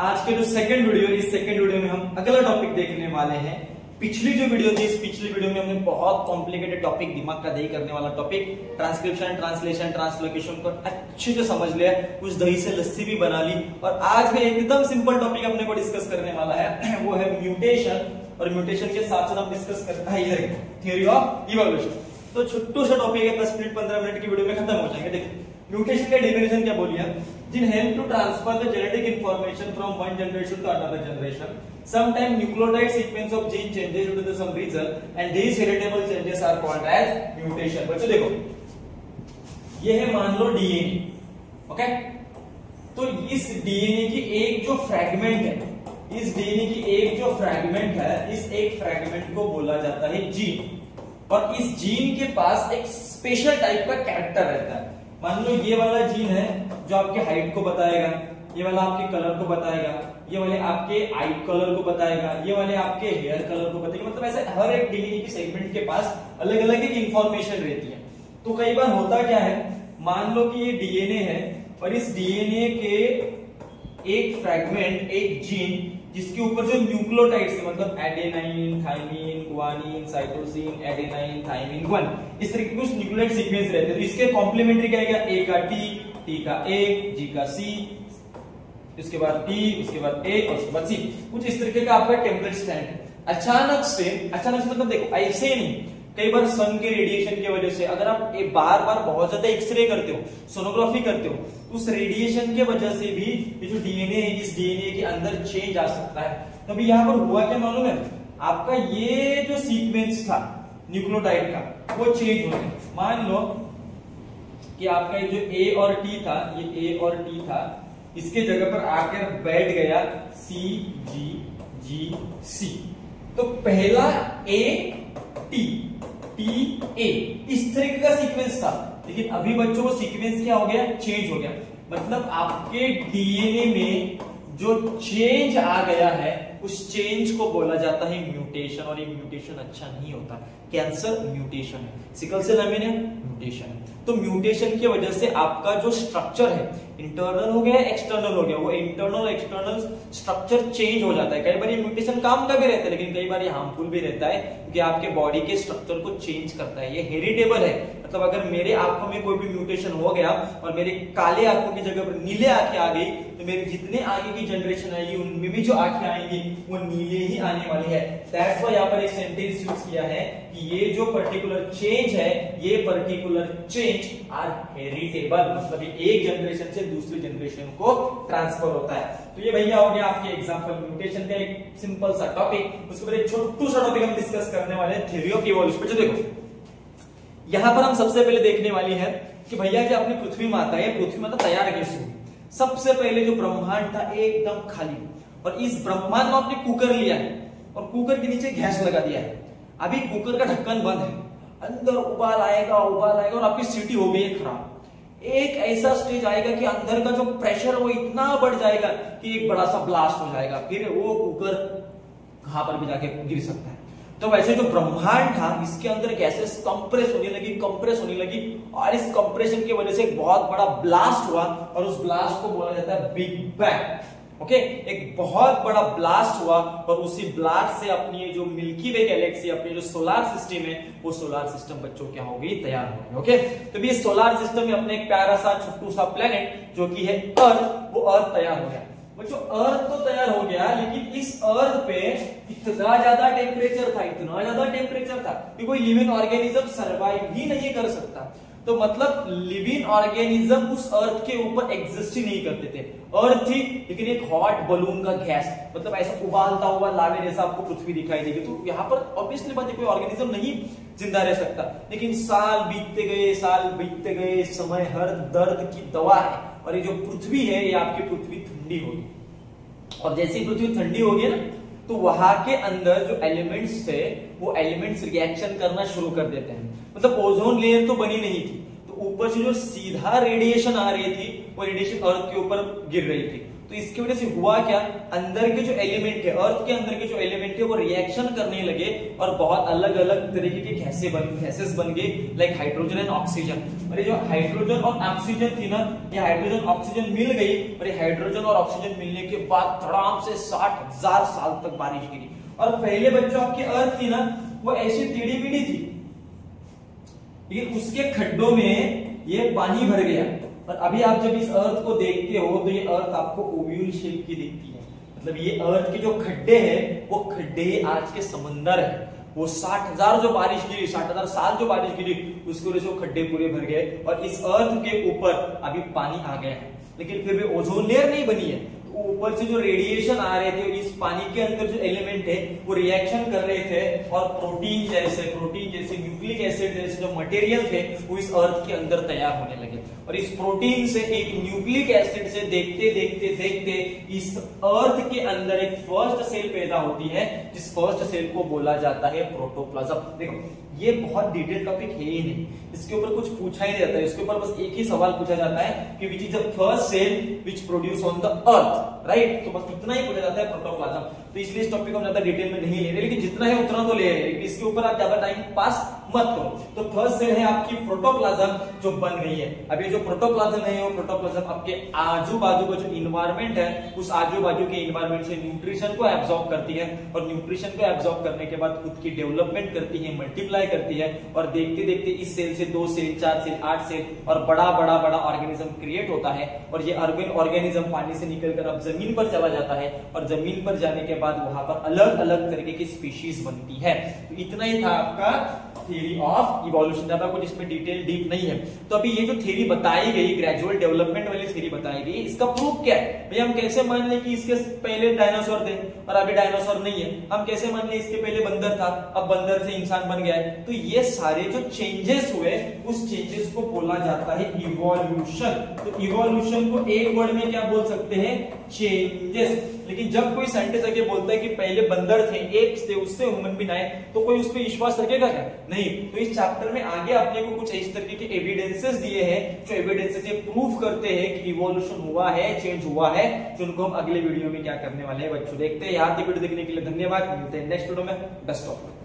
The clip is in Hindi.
आज के जो सेकंड वीडियो, इस सेकंड वीडियो में हम अगला टॉपिक देखने वाले हैं। पिछली जो वीडियो थी, इस पिछली वीडियो में हमने बहुत कॉम्प्लिकेटेड टॉपिक, दिमाग का दही करने वाला टॉपिक, ट्रांसक्रिप्शन, ट्रांसलेशन, ट्रांसलोकेशन को अच्छे से समझ लिया, कुछ दही से लस्सी भी बना ली। और आज में एकदम सिंपल टॉपिक अपने को डिस्कस करने वाला है, वो है म्यूटेशन। और म्यूटेशन के साथ साथ हम डिस्कस करते हैं इधर थ्योरी ऑफ इवोल्यूशन। तो छोटू सा टॉपिक है, 10 मिनट 15 मिनट की वीडियो में खत्म हो जाएंगे। देखिए म्यूटेशन का डेफिनेशन क्या बोलिए, genes help to transfer the genetic information from one generation to another generation, sometime nucleotide sequence of gene changes due to some reason and these heritable changes are called as mutation. बच्चों देखो, ये है मान लो डीएनए, ओके। तो इस डीएनए की एक जो फ्रैगमेंट है, इस डीएनए की एक जो फ्रैगमेंट है, इस एक फ्रैगमेंट को बोला जाता है जीन। और इस जीन के पास एक स्पेशल टाइप का कैरेक्टर रहता है। मान लो ये वाला जीन है जो आपके हाइट को बताएगा, ये वाला आपके कलर को बताएगा, ये वाले आपके आई कलर को बताएगा, ये वाले आपके हेयर कलर को बताएगा। मतलब ऐसे हर एक डीएनए की सेगमेंट के पास अलग अलग एक इंफॉर्मेशन रहती है। तो कई बार होता क्या है, मान लो कि ये डीएनए है और इस डीएनए के एक फ्रैगमेंट, एक जीन जिसके ऊपर जो न्यूक्लियोटाइड्स है, मतलब adenine, thymine, guanine, cytosine, adenine, thymine, guanine, इस तरह के कुछ न्यूक्लियोटाइड सीक्वेंस रहते हैं। तो इसके कॉम्प्लीमेंट्री क्या आएगा, ए का टी, टी का ए, जी का सी, इसके बाद टी, उसके बाद ए और उसके बाद सी। कुछ इस तरीके का आपका टेम्पलेट स्टैंड है। अचानक से मतलब देखो ऐसे ही नहीं, कई बार सन के रेडिएशन की वजह से अगर आप बार बार बहुत ज्यादा एक्सरे करते हो, सोनोग्राफी करते हो, उस रेडिएशन के वजह से भी ये जो डीएनए है, इस डीएनए के अंदर चेंज आ सकता है। तो अभी यहाँ पर हुआ क्या मालूम है, आपका ये जो सीक्वेंस था न्यूक्लियोटाइड का, वो चेंज हो गया। मान लो कि आपका ये जो ए और टी था, ये ए और टी था, इसके जगह पर आकर बैठ गया सी जी जी सी। तो पहला ए टी, टी ए, इस तरीके का सीक्वेंस था। लेकिन अभी बच्चों को सीक्वेंस क्या हो गया, चेंज हो गया। मतलब आपके डीएनए में जो चेंज आ गया है, उस चेंज को बोला जाता है म्यूटेशन। और ये म्यूटेशन अच्छा नहीं होता। कैंसर म्यूटेशन है, सिकल सेल एनीमिया म्यूटेशन है। तो म्यूटेशन की वजह से आपका जो स्ट्रक्चर है, इंटरनल हो गया, एक्सटर्नल हो गया, वो इंटरनल एक्सटर्नल स्ट्रक्चर चेंज हो जाता है। कई बार ये म्यूटेशन काम का भी रहता है, लेकिन कई बार ये हार्मफुल भी रहता है, क्योंकि आपके बॉडी के स्ट्रक्चर को चेंज करता है। ये हेरिडेबल है। मतलब अगर मेरे आंखों में कोई भी म्यूटेशन हो गया और मेरे काले आंखों की जगह पर नीले आंखें आ गई, तो मेरी जितने आगे की जनरेशन आएगी उनमें भी जो आंखें आएंगी वो नीले ही आने वाली है। दैट्स व्हाई यहाँ पर एक सेंटेंस यूज किया है कि ये जो पर्टिकुलर चेंज है, ये पर्टिकुलर चेंज आर हेरिटेबल। मतलब ये एक जनरेशन से दूसरी जनरेशन को ट्रांसफर होता है। तो ये भैया हो गया आपके एग्जांपल म्यूटेशन का एक सिंपल सा टॉपिक। उसके बाद एक छोटू सा टॉपिक हम डिस्कस करने वाले हैं, थ्योरी ऑफ इवोल्यूशन। देखो यहां पर हम सबसे पहले देखने वाली है कि भैया जो अपनी पृथ्वी माता है, पृथ्वी माता तैयार कैसे हुई। सबसे पहले जो ब्रह्मांड था एकदम खाली, और इस ब्रह्मांड में आपने कुकर लिया है और कुकर के नीचे गैस लगा दिया है। अभी कुकर का ढक्कन बंद है, अंदर उबाल आएगा और आपकी सीटी हो गई है खराब। एक ऐसा स्टेज आएगा कि अंदर का जो प्रेशर वो इतना बढ़ जाएगा कि एक बड़ा सा ब्लास्ट हो जाएगा, फिर वो कुकर कहां पर भी जाके गिर सकता है। तो वैसे जो ब्रह्मांड था, इसके अंदर गैसेस कंप्रेस होने लगी और इस कंप्रेशन की वजह से एक बहुत बड़ा ब्लास्ट हुआ, और उस ब्लास्ट को बोला जाता है बिग बैंग। ओके, एक बहुत बड़ा ब्लास्ट हुआ और उसी ब्लास्ट से अपनी जो मिल्की वे गैलेक्सी, अपनी जो सोलार सिस्टम है, वो सोलार सिस्टम बच्चों क्या हो गई, तैयार हो गई। ओके, तो ये सोलार सिस्टम में अपने एक प्यारा सा छोटू सा प्लेनेट जो कि है अर्थ, वो अर्थ तैयार हो गया। बच्चों अर्थ तो तैयार हो गया, लेकिन इस अर्थ पे इतना ज्यादा टेम्परेचर था कि कोई लिविंग ऑर्गेनिज्म सरवाइव ही नहीं कर सकता। तो मतलब लिविंग ऑर्गेनिज्म उस अर्थ के ऊपर एग्जिस्ट ही नहीं करते थे। अर्थ थी, लेकिन एक हॉट बलून का गैस, मतलब ऐसा उबालता हुआ लावे जैसा आपको पृथ्वी दिखाई देगी। तो यहाँ पर ऑब्वियसली बात है, कोई ऑर्गेनिज्म नहीं जिंदा रह सकता। लेकिन साल बीतते गए, समय हर दर्द की दवा है। और ये जो पृथ्वी है, ये आपकी पृथ्वी ठंडी होगी, और जैसे ही पृथ्वी ठंडी होगी ना, तो वहां के अंदर जो एलिमेंट्स थे, वो एलिमेंट्स रिएक्शन करना शुरू कर देते हैं। मतलब ओजोन लेयर तो बनी नहीं थी, तो ऊपर से जो सीधा रेडिएशन आ रही थी, वो रेडिएशन अर्थ के ऊपर गिर रही थी। तो इसकी वजह से हुआ क्या, अंदर के जो एलिमेंट है, अर्थ के अंदर के जो एलिमेंट है, वो रिएक्शन करने लगे और बहुत अलग अलग तरीके के गैसेस बन गए, लाइक हाइड्रोजन एंड ऑक्सीजन। और ये जो हाइड्रोजन और ऑक्सीजन थी ना, ये हाइड्रोजन ऑक्सीजन मिल गई और ये हाइड्रोजन और ऑक्सीजन मिलने के बाद धड़ाम से 60,000 साल तक बारिश गिरी। और पहले बच्चों आपकी अर्थ थी ना, वो ऐसी टेढ़ी मेढ़ी थी, लेकिन उसके खड्डों में ये पानी भर गया। और अभी आप जब इस अर्थ को देखते हो तो ये अर्थ आपको ओव्यूल शेप की दिखती है। मतलब ये अर्थ के जो खड्डे हैं वो खड्डे आज के समंदर है। वो 60,000 जो बारिश गिरी, 60,000 साल जो बारिश गिरी, उसकी वजह से वो खड्डे पूरे भर गए और इस अर्थ के ऊपर अभी पानी आ गया है, लेकिन फिर भी ओजोन लेयर नहीं बनी है। ऊपर से जो रेडिएशन आ रहे थे, इस पानी के अंदर जो एलिमेंट है वो रिएक्शन कर रहे थे और प्रोटीन जैसे न्यूक्लिक एसिड जैसे जो मटेरियल थे वो इस अर्थ के अंदर तैयार होने लगे। और इस प्रोटीन से एक न्यूक्लिक एसिड से देखते देखते इस अर्थ के अंदर एक फर्स्ट सेल पैदा होती है, जिस फर्स्ट सेल को बोला जाता है प्रोटोप्लाज्म। देखो ये बहुत डिटेल टॉपिक है ही नहीं, इसके ऊपर कुछ पूछा ही नहीं जाता है। इसके ऊपर बस एक ही सवाल पूछा जाता है कि which is the first cell which produce on the earth, right. तो बस इतना ही पूछा जाता है प्रोटोप्लाज्म। तो इसलिए इस टॉपिक को हम ज्यादा डिटेल में नहीं ले रहे, लेकिन जितना है उतना तो ले रहे हैं, लेकिन इसके ऊपर आप ज्यादा टाइम पास मत करो। तो फर्स्ट सेल है आपकी प्रोटोप्लाज्म जो बन गई है। अब ये जो प्रोटोप्लाज्म है वो प्रोटोप्लाज्म आपके आजू बाजू का जो इन्वायरमेंट है उस आजू बाजू के इन्वायरमेंट से न्यूट्रिशन को एब्जॉर्ब करती है और न्यूट्रिशन को एब्जॉर्ब करने के बाद खुद की डेवलपमेंट करती है, मल्टीप्लाई करती है और देखते देखते इस सेल से 2 सेल 4 सेल 8 सेल और बड़ा बड़ा बड़ा ऑर्गेनिज्म क्रिएट होता है। और ये ऑर्गेनिज्म पानी से निकलकर अब जमीन पर चला जाता है और जमीन पर जाने के बाद वहां पर अलग अलग तरीके की स्पीशीज बनती है। तो इतना ही था आपका थ्योरी ऑफ इवोल्यूशन, ज्यादा कुछ इसमें डिटेल डीप नहीं है। तो अभी ये जो थ्योरी बताई गई, ग्रेजुअल डेवलपमेंट वाली थ्योरी बताई गई, इसका प्रूफ क्या है भाई? हम कैसे मान लें कि इसके पहले डायनासोर थे और अभी डायनासोर नहीं है? हम कैसे मान लें इसके पहले बंदर था, अब बंदर से इंसान बन गया है? तो ये सारे जो चेंजेस हुए उस चेंजेस को बोला जाता है इवोल्यूशन। तो इवोल्यूशन को एक वर्ड में क्या बोल सकते हैं? चेंजेस। लेकिन जब कोई साइंटिस्ट आके बोलता है कि पहले बंदर थे, एप्स थे, उससे ह्यूमन बीइंग आए, तो कोई उस पर विश्वास रखेगा क्या? नहीं। तो इस चैप्टर में आगे आपने को कुछ इस तरीके के एविडेंसेस दिए हैं जो एविडेंसेस ये प्रूफ करते हैं कि इवोल्यूशन हुआ है, चेंज हुआ है, जिनको हम अगले वीडियो में क्या करने वाले हैं बच्चों देखते हैं। यहाँ तक वीडियो देखने के लिए धन्यवाद। मिलते हैं नेक्स्ट वीडियो में। Best of luck.